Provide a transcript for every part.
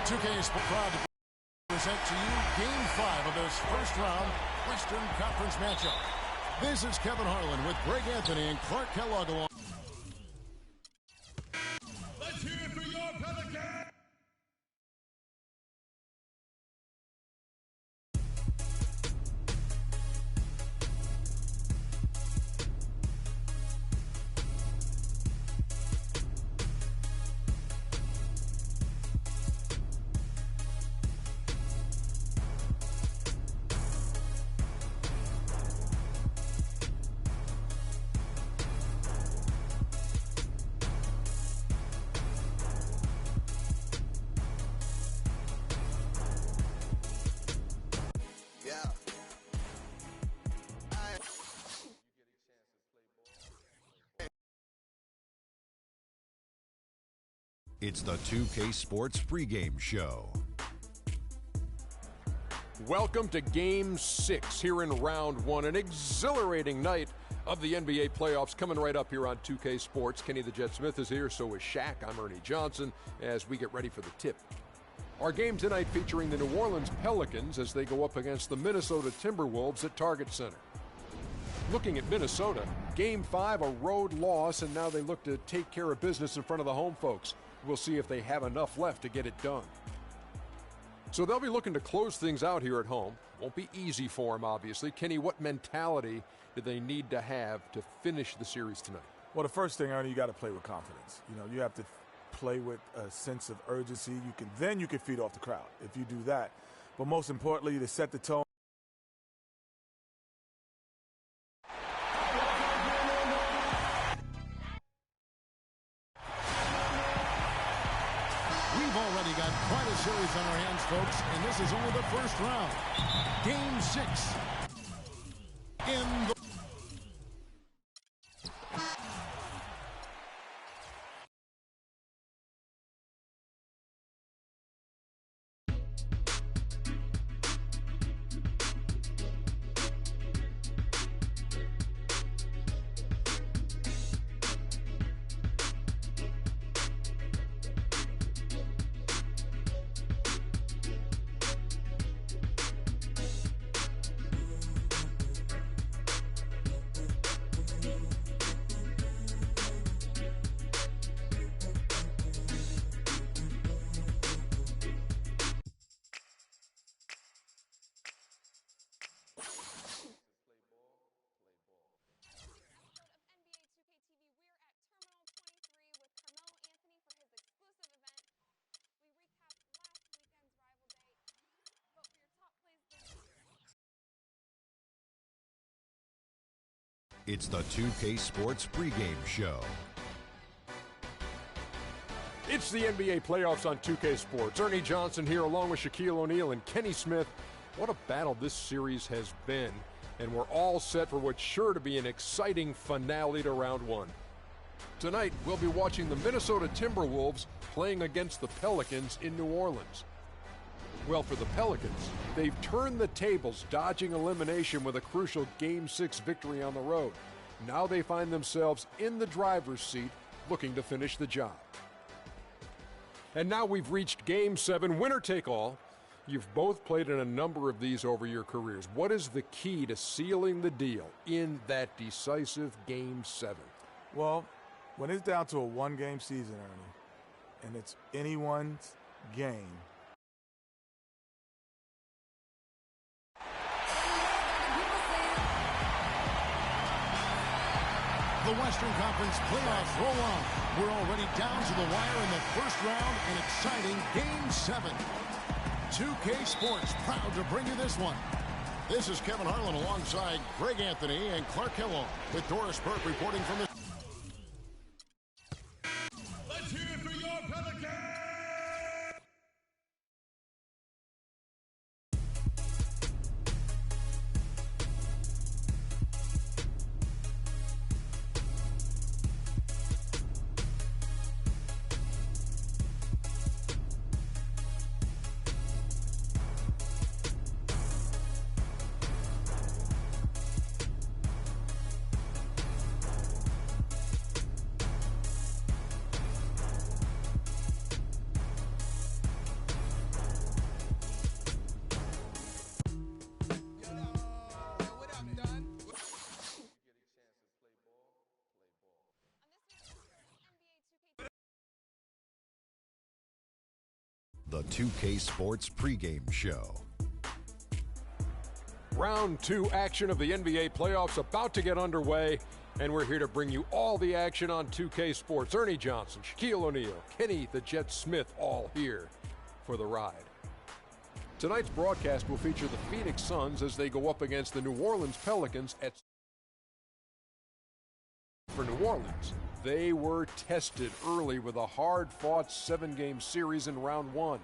2K is proud to present to you Game 5 of this first-round Western Conference matchup. This is Kevin Harlan with Greg Anthony and Clark Kellogg along. Let's hear it for your Pelicans! It's the 2K Sports pregame show. Welcome to Game 6 here in Round 1, an exhilarating night of the NBA playoffs coming right up here on 2K Sports. Kenny the Jet Smith is here, so is Shaq. I'm Ernie Johnson as we get ready for the tip. Our game tonight featuring the New Orleans Pelicans as they go up against the Minnesota Timberwolves at Target Center. Looking at Minnesota, Game 5, a road loss, and now they look to take care of business in front of the home folks. We'll see if they have enough left to get it done. So they'll be looking to close things out here at home. Won't be easy for them, obviously. Kenny, what mentality do they need to have to finish the series tonight? Well, the first thing, Ernie, you got to play with confidence. You have to play with a sense of urgency. Then you can feed off the crowd if you do that. But most importantly, to set the tone. We've already got quite a series on our hands, folks, and this is only the first round. Game 6 in the... It's the 2K Sports pregame show. It's the NBA playoffs on 2K Sports. Ernie Johnson here along with Shaquille O'Neal and Kenny Smith. What a battle this series has been. And we're all set for what's sure to be an exciting finale to round 1. Tonight, we'll be watching the Minnesota Timberwolves playing against the Pelicans in New Orleans. Well, for the Pelicans, they've turned the tables, dodging elimination with a crucial Game 6 victory on the road. Now they find themselves in the driver's seat, looking to finish the job. And now we've reached Game 7, winner take all. You've both played in a number of these over your careers. What is the key to sealing the deal in that decisive Game 7? Well, when it's down to a one-game season, Ernie, and it's anyone's game, The Western Conference playoffs roll on. We're already down to the wire in the first round, an exciting Game 7. 2K Sports proud to bring you this one. This is Kevin Harlan alongside Greg Anthony and Clark Kellogg with Doris Burke reporting from the... Let's hear it for your Pelicans! the 2K Sports pregame show. Round 2 action of the NBA playoffs about to get underway, and we're here to bring you all the action on 2K Sports. Ernie Johnson, Shaquille O'Neal, Kenny the Jet Smith, all here for the ride. Tonight's broadcast will feature the Phoenix Suns as they go up against the New Orleans Pelicans for New Orleans. They were tested early with a hard-fought 7-game series in round 1,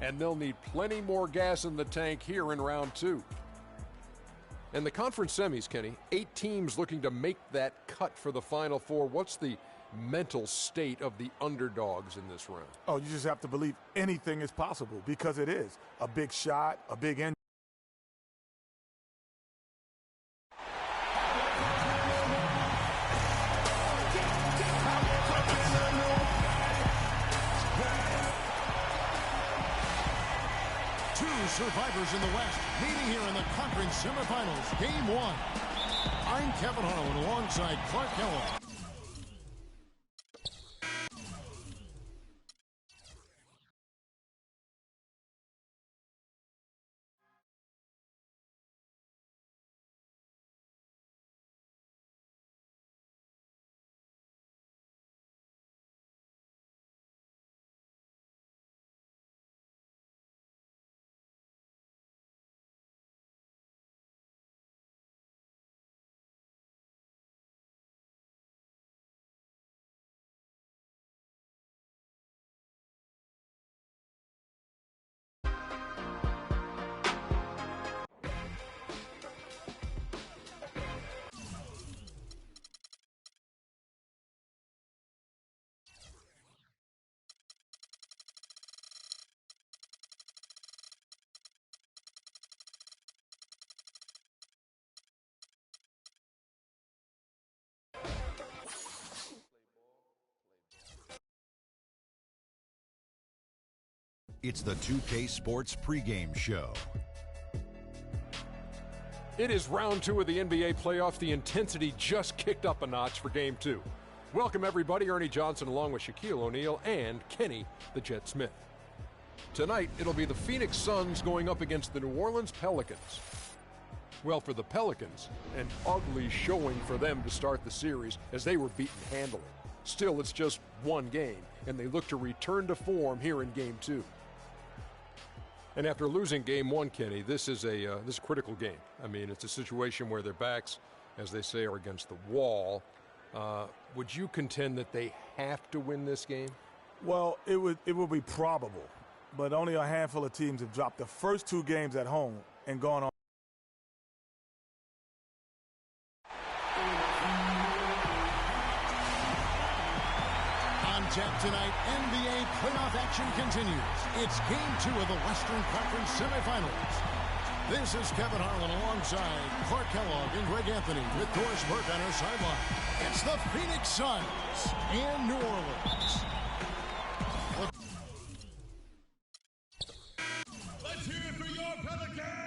and they'll need plenty more gas in the tank here in round 2. And the conference semis, Kenny, 8 teams looking to make that cut for the Final Four. What's the mental state of the underdogs in this round? Oh, you just have to believe anything is possible, because it is. A big shot, a big injury. Two survivors in the West meeting here in the conference semifinals. Game 1. I'm Kevin Harlan alongside Clark Kellogg. It's the 2K Sports pregame show. It is round 2 of the NBA playoffs. The intensity just kicked up a notch for Game 2. Welcome, everybody. Ernie Johnson along with Shaquille O'Neal and Kenny the Jet Smith. Tonight, it'll be the Phoenix Suns going up against the New Orleans Pelicans. Well, for the Pelicans, an ugly showing for them to start the series as they were beaten handily. Still, it's just one game, and they look to return to form here in Game 2. And after losing Game 1, Kenny, this is a critical game. I mean, it's a situation where their backs, as they say, are against the wall. Would you contend that they have to win this game? Well, it would be probable, but only a handful of teams have dropped the first 2 games at home and gone on. Tap tonight, NBA playoff action continues. It's Game 2 of the Western Conference semifinals. This is Kevin Harlan alongside Clark Kellogg and Greg Anthony with Doris Burke on our sideline. It's the Phoenix Suns and New Orleans. Let's hear it for your Pelicans!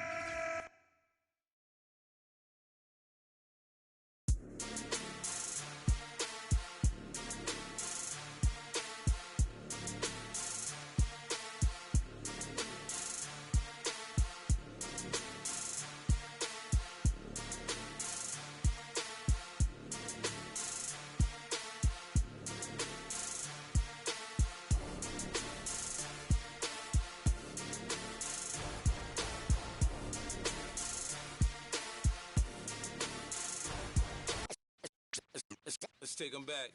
Let's take them back.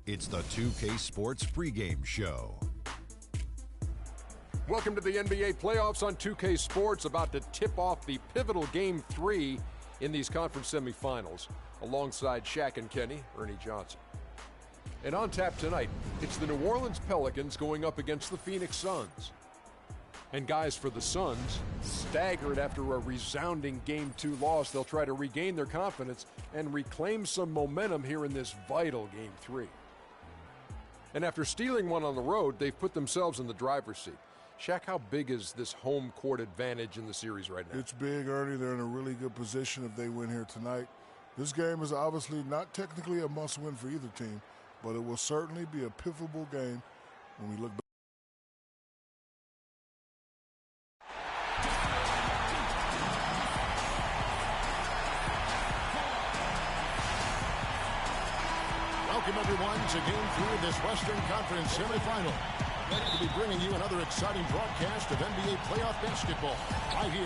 It's the 2K Sports pregame show. Welcome to the NBA playoffs on 2K Sports, about to tip off the pivotal Game 3 in these conference semifinals. Alongside Shaq and Kenny, Ernie Johnson. And on tap tonight, it's the New Orleans Pelicans going up against the Phoenix Suns. And guys, for the Suns, staggered after a resounding Game 2 loss, they'll try to regain their confidence and reclaim some momentum here in this vital Game 3. And after stealing one on the road, they've put themselves in the driver's seat. Shaq, how big is this home court advantage in the series right now? It's big, Ernie. They're in a really good position if they win here tonight. This game is obviously not technically a must-win for either team, but it will certainly be a pivotal game when we look back. Welcome, everyone, to Game 3 of this Western Conference semifinal. Ready to be bringing you another exciting broadcast of NBA playoff basketball right here.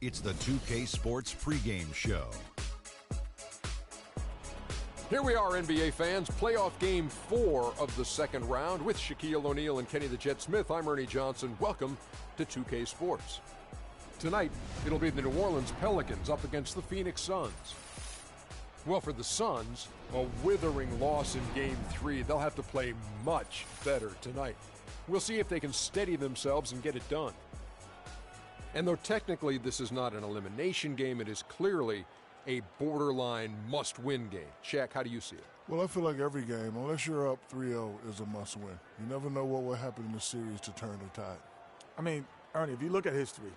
It's the 2K Sports pregame show. Here we are, NBA fans. Playoff game 4 of the second round with Shaquille O'Neal and Kenny the Jet Smith. I'm Ernie Johnson. Welcome to 2K Sports. Tonight, it'll be the New Orleans Pelicans up against the Phoenix Suns. Well, for the Suns, a withering loss in Game 3. They'll have to play much better tonight. We'll see if they can steady themselves and get it done. And though technically this is not an elimination game, it is clearly a borderline must-win game. Shaq, how do you see it? Well, I feel like every game, unless you're up 3-0, is a must-win. You never know what will happen in the series to turn the tide. I mean, Ernie, if you look at history,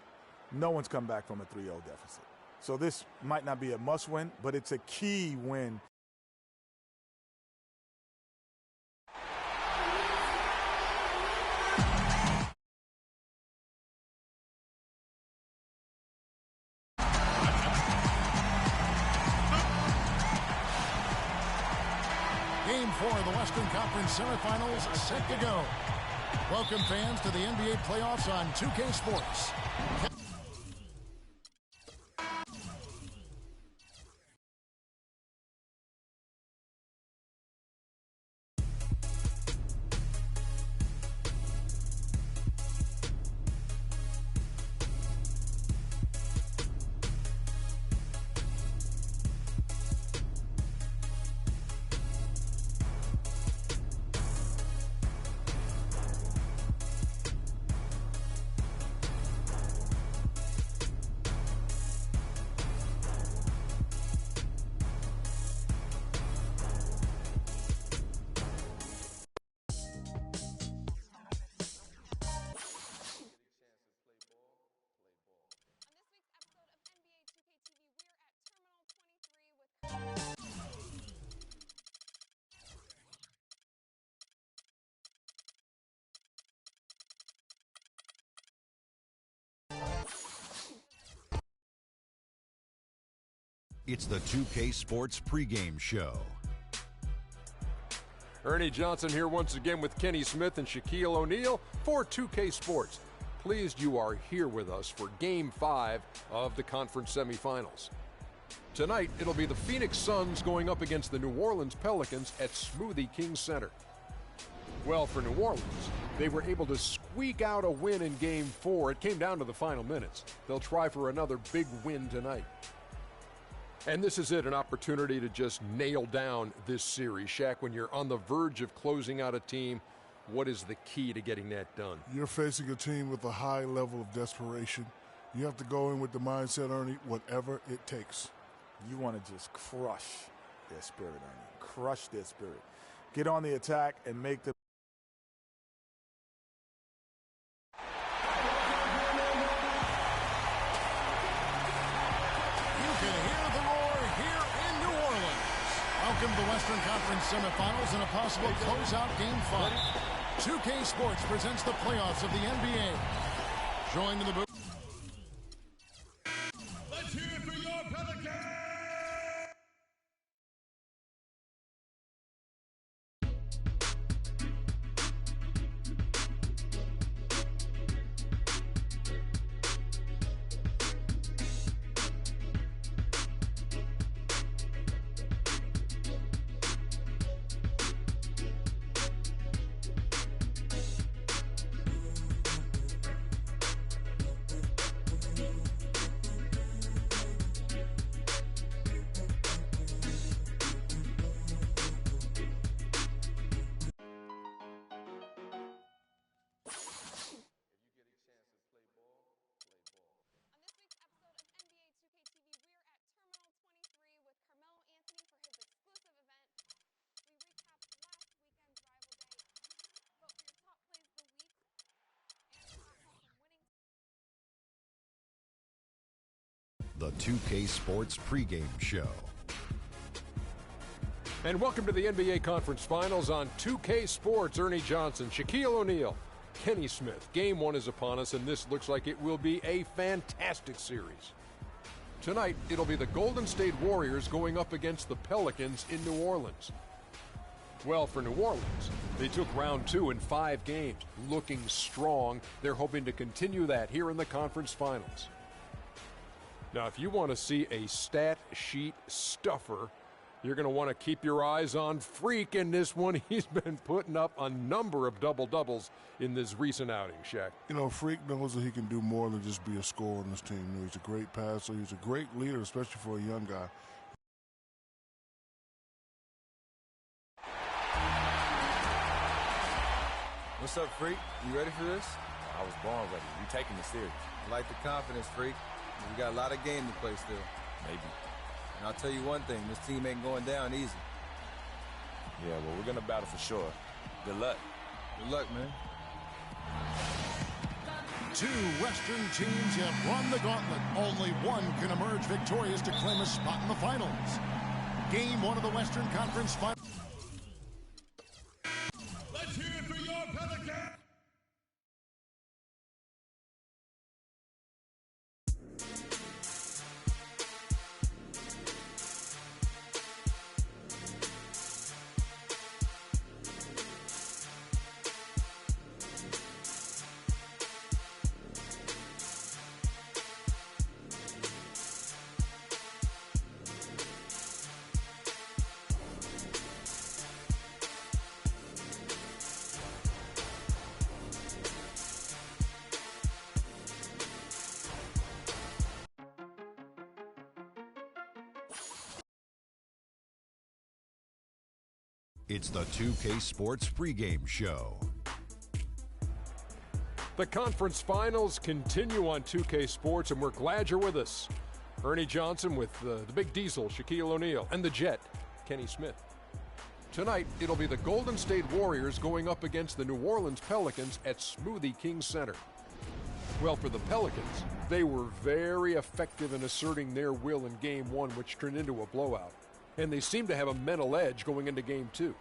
no one's come back from a 3-0 deficit. So this might not be a must-win, but it's a key win. Game 4 of the Western Conference semifinals set to go. Welcome, fans, to the NBA playoffs on 2K Sports. It's the 2K Sports pregame show. Ernie Johnson here once again with Kenny Smith and Shaquille O'Neal for 2K Sports. Pleased you are here with us for Game 5 of the conference semifinals. Tonight, it'll be the Phoenix Suns going up against the New Orleans Pelicans at Smoothie King Center. Well, for New Orleans, they were able to squeak out a win in Game 4. It came down to the final minutes. They'll try for another big win tonight. And this is it, an opportunity to just nail down this series. Shaq, when you're on the verge of closing out a team, what is the key to getting that done? You're facing a team with a high level of desperation. You have to go in with the mindset, Ernie, whatever it takes. You want to just crush their spirit, Ernie. Crush their spirit. Get on the attack and make them. Welcome to the Western Conference semifinals and a possible closeout Game 5. 2K Sports presents the playoffs of the NBA. Join in the booth. Let's hear it for your Pelicans! The 2K Sports pregame show. And welcome to the NBA Conference Finals on 2K Sports. Ernie Johnson, Shaquille O'Neal, Kenny Smith. Game 1 is upon us, and this looks like it will be a fantastic series. Tonight, it'll be the Golden State Warriors going up against the Pelicans in New Orleans. Well, for New Orleans, they took round 2 in 5 games, looking strong. They're hoping to continue that here in the conference finals. Now, if you want to see a stat sheet stuffer, you're going to want to keep your eyes on Freak in this one. He's been putting up a number of double-doubles in this recent outing, Shaq. You know, Freak knows that he can do more than just be a scorer on this team. You know, he's a great passer. He's a great leader, especially for a young guy. What's up, Freak? You ready for this? I was born ready. We taking this serious. I like the confidence, Freak. We got a lot of game to play still. Maybe. And I'll tell you one thing, this team ain't going down easy. Yeah, well, we're going to battle for sure. Good luck. Good luck, man. Two Western teams have run the gauntlet. Only one can emerge victorious to claim a spot in the finals. Game 1 of the Western Conference Finals. Let's hear it for your Pelicans! It's the 2K Sports pregame show. The conference finals continue on 2K Sports, and we're glad you're with us. Ernie Johnson with the Big Diesel, Shaquille O'Neal, and the Jet, Kenny Smith. Tonight, it'll be the Golden State Warriors going up against the New Orleans Pelicans at Smoothie King Center. Well, for the Pelicans, they were very effective in asserting their will in Game 1, which turned into a blowout. And they seem to have a mental edge going into Game 2.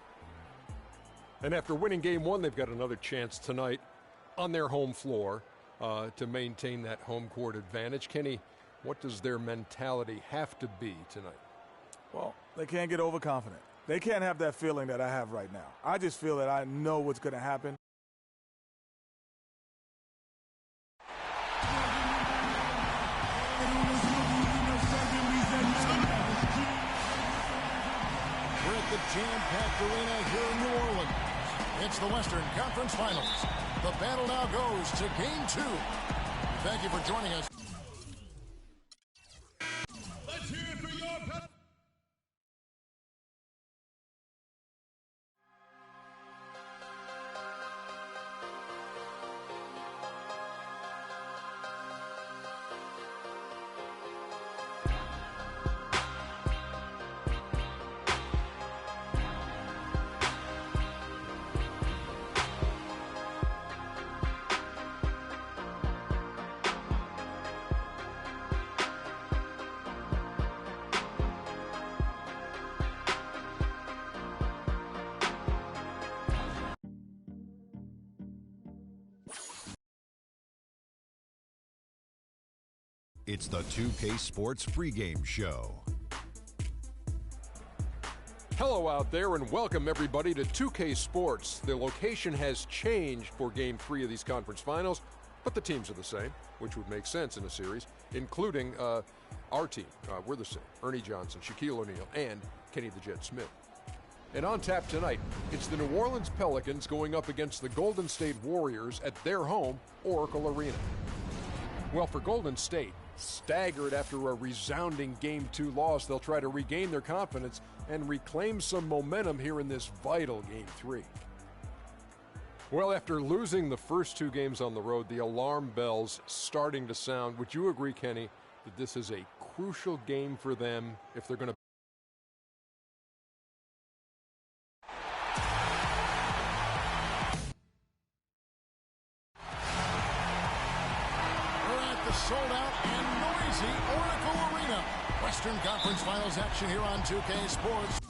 And after winning Game 1, they've got another chance tonight on their home floor to maintain that home court advantage. Kenny, what does their mentality have to be tonight? Well, they can't get overconfident. They can't have that feeling that I have right now. I just feel that I know what's going to happen. We're at the jam-packed arena here in New Orleans. It's the Western Conference Finals. The battle now goes to Game 2. Thank you for joining us. Let's hear it for your Pelicans! It's the 2K Sports pregame show. Hello out there and welcome everybody to 2K Sports. The location has changed for Game 3 of these conference finals, but the teams are the same, which would make sense in a series, including our team. We're the same. Ernie Johnson, Shaquille O'Neal, and Kenny the Jet Smith. And on tap tonight, it's the New Orleans Pelicans going up against the Golden State Warriors at their home, Oracle Arena. Well, for Golden State, staggered after a resounding Game 2 loss, they'll try to regain their confidence and reclaim some momentum here in this vital Game 3. Well, after losing the first 2 games on the road, the alarm bells starting to sound. Would you agree, Kenny, that this is a crucial game for them if they're going to sold-out and noisy Oracle Arena. Western Conference Finals action here on 2K Sports.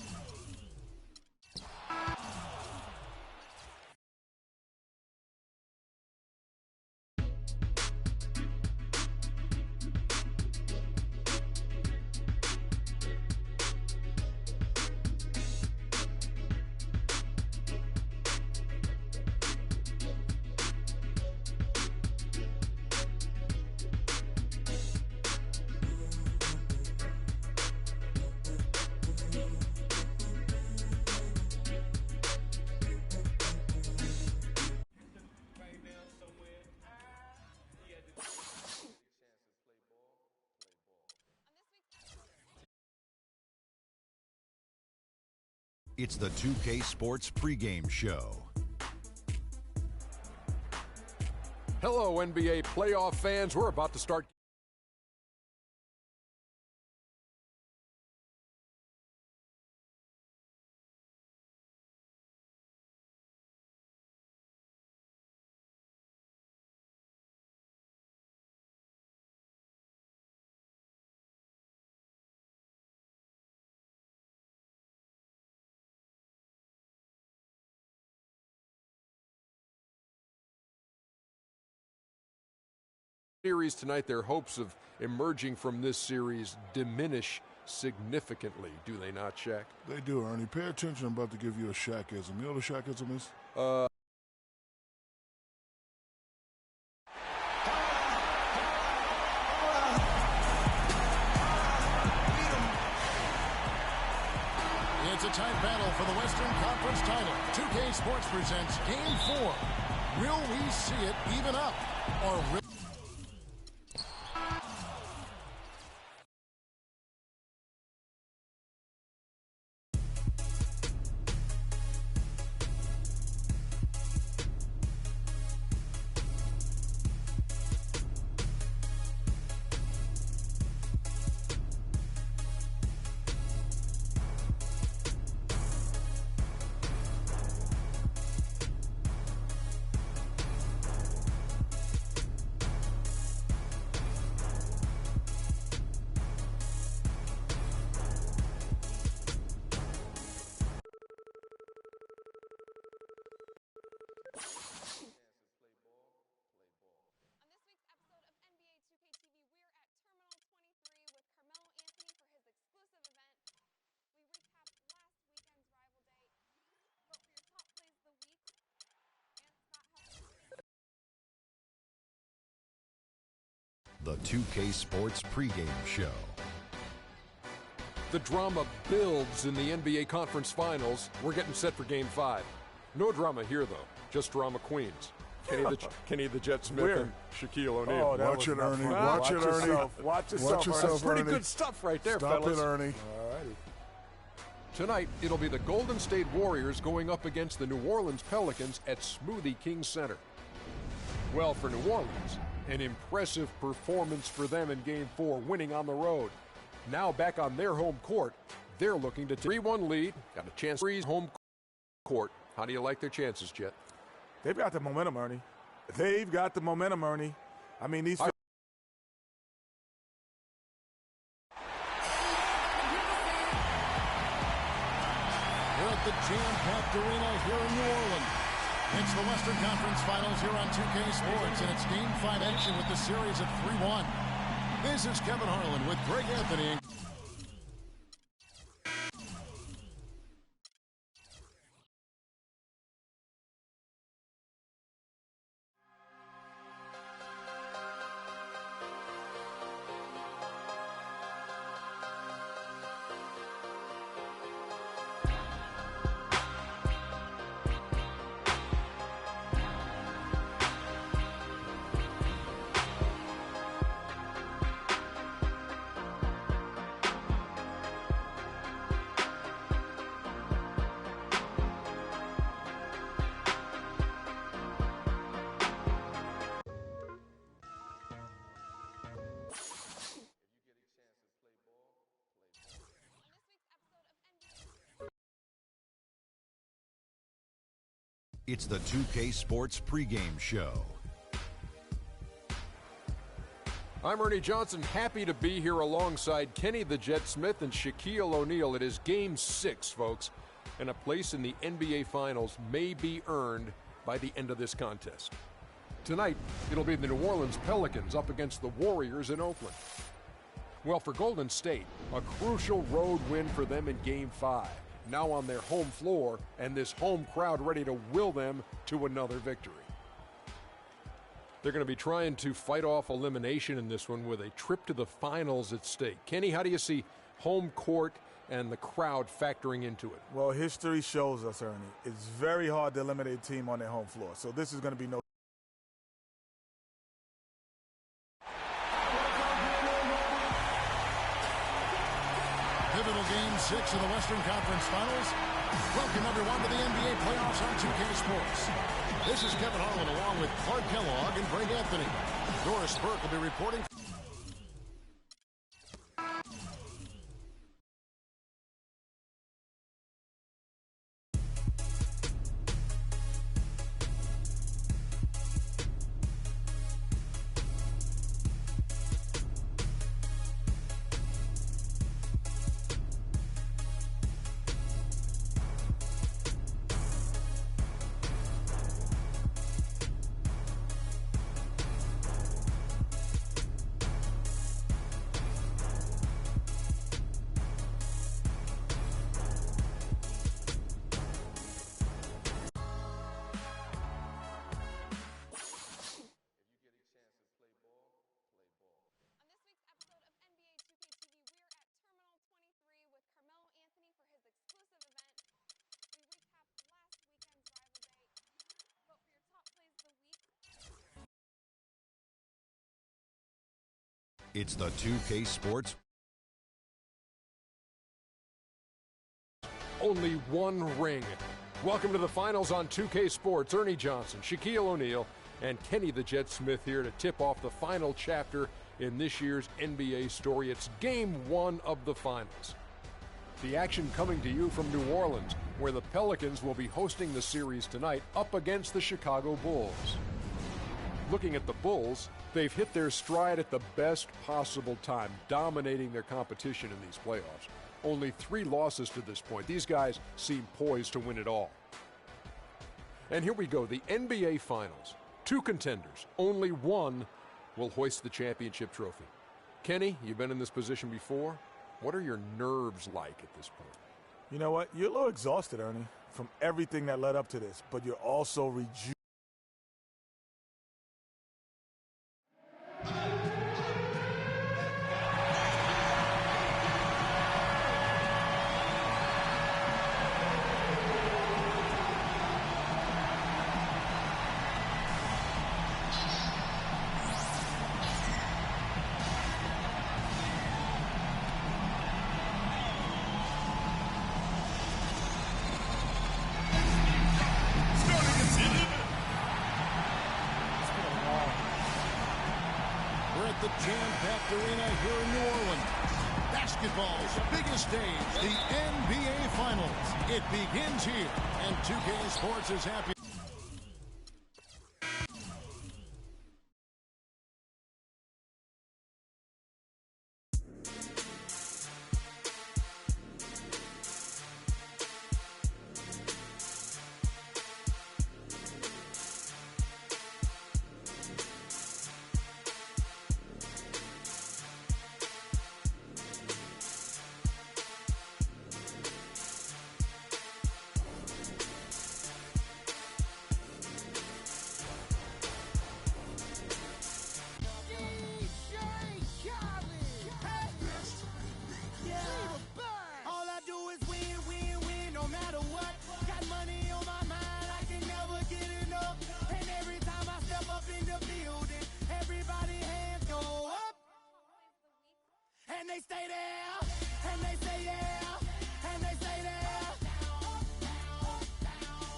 It's the 2K Sports pregame show. Hello, NBA playoff fans. We're about to start. Series tonight, their hopes of emerging from this series diminish significantly, do they not, Shaq? They do, Ernie. Pay attention. I'm about to give you a Shaqism. You know what a Shaqism is? It's a tight battle for the Western Conference title. 2K Sports presents Game 4. Will we see it even up, or will... The 2K Sports pregame show. The drama builds in the NBA Conference Finals. We're getting set for Game 5. No drama here, though. Just drama queens. Kenny the Jet Smith and Shaquille O'Neal. Oh, Watch it, Ernie. Watch it, Ernie. Watch yourself, That's pretty Ernie. good stuff right there, Stop fellas. it, Ernie. All righty. Tonight, it'll be the Golden State Warriors going up against the New Orleans Pelicans at Smoothie King Center. Well, for New Orleans, an impressive performance for them in Game 4, winning on the road. Now back on their home court, they're looking to take a 3-1 lead. Got a chance to freeze home court. How do you like their chances, Jet? They've got the momentum, Ernie. They've got the momentum, Ernie. I mean, these... We're at the jam-packed arena here in New Orleans. It's the Western Conference Finals here on 2K Sports, and it's Game 5 action with the series of 3-1. This is Kevin Harlan with Greg Anthony. It's the 2K Sports pregame show. I'm Ernie Johnson, happy to be here alongside Kenny the Jet Smith and Shaquille O'Neal. It is Game 6, folks, and a place in the NBA Finals may be earned by the end of this contest. Tonight, it'll be the New Orleans Pelicans up against the Warriors in Oakland. Well, for Golden State, a crucial road win for them in Game 5. Now on their home floor, and this home crowd ready to will them to another victory. They're going to be trying to fight off elimination in this one with a trip to the finals at stake. Kenny, how do you see home court and the crowd factoring into it? Well, history shows us, Ernie, it's very hard to eliminate a team on their home floor. So this is going to be no. Pivotal Game 6 of the Western Conference Finals. Welcome, everyone, to the NBA playoffs on 2K Sports. This is Kevin Harlan along with Clark Kellogg and Greg Anthony. Doris Burke will be reporting. It's the 2K Sports. Only one ring. Welcome to the finals on 2K Sports. Ernie Johnson, Shaquille O'Neal, and Kenny the Jet Smith here to tip off the final chapter in this year's NBA story. It's Game 1 of the finals. The action coming to you from New Orleans, where the Pelicans will be hosting the series tonight up against the Chicago Bulls. Looking at the Bulls, they've hit their stride at the best possible time, dominating their competition in these playoffs. Only 3 losses to this point. These guys seem poised to win it all. And here we go, the NBA Finals. 2 contenders, only one will hoist the championship trophy. Kenny, you've been in this position before. What are your nerves like at this point? You know what? You're a little exhausted, Ernie, from everything that led up to this, but you're also rejuvenated. The jam-packed arena here in New Orleans. Basketball's biggest stage, the NBA Finals. It begins here, and 2K Sports is happy. the building. Everybody hands go up. And they stay there. And they say yeah. And they say there.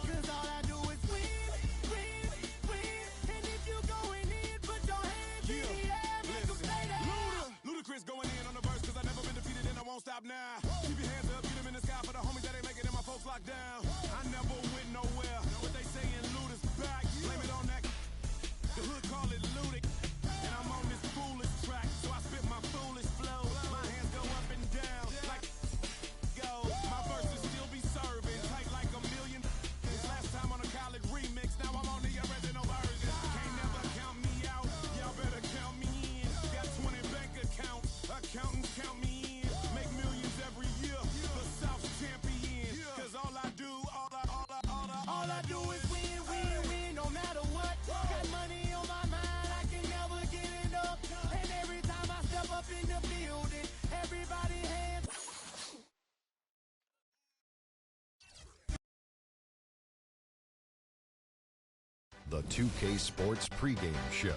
Cause all I do is win, win, win. And if you going in, put your hands in the air. Make them stay there. Ludacris going in on the verse, cause I never been defeated and I won't stop now. Keep your hands up, get them in the sky for the homies that ain't making it and my folks locked down. I never went nowhere, but they saying Luda's back. Blame it on that. The hood call it Ludic. And I'm on this foolish track, so I spit my foolish flow. My hands go up and down, like go. My verses still be serving, tight like a million. This last time on a college remix, now I'm on the original version. Can't never count me out, y'all better count me in. Got 20 bank accounts, accountants count me in. Make millions every year, the South's champion. Cause all I do is win, win, win, no matter what. Got money on my mind, I can never get enough. And every time I step up in the building, everybody hands. The 2K Sports pregame show.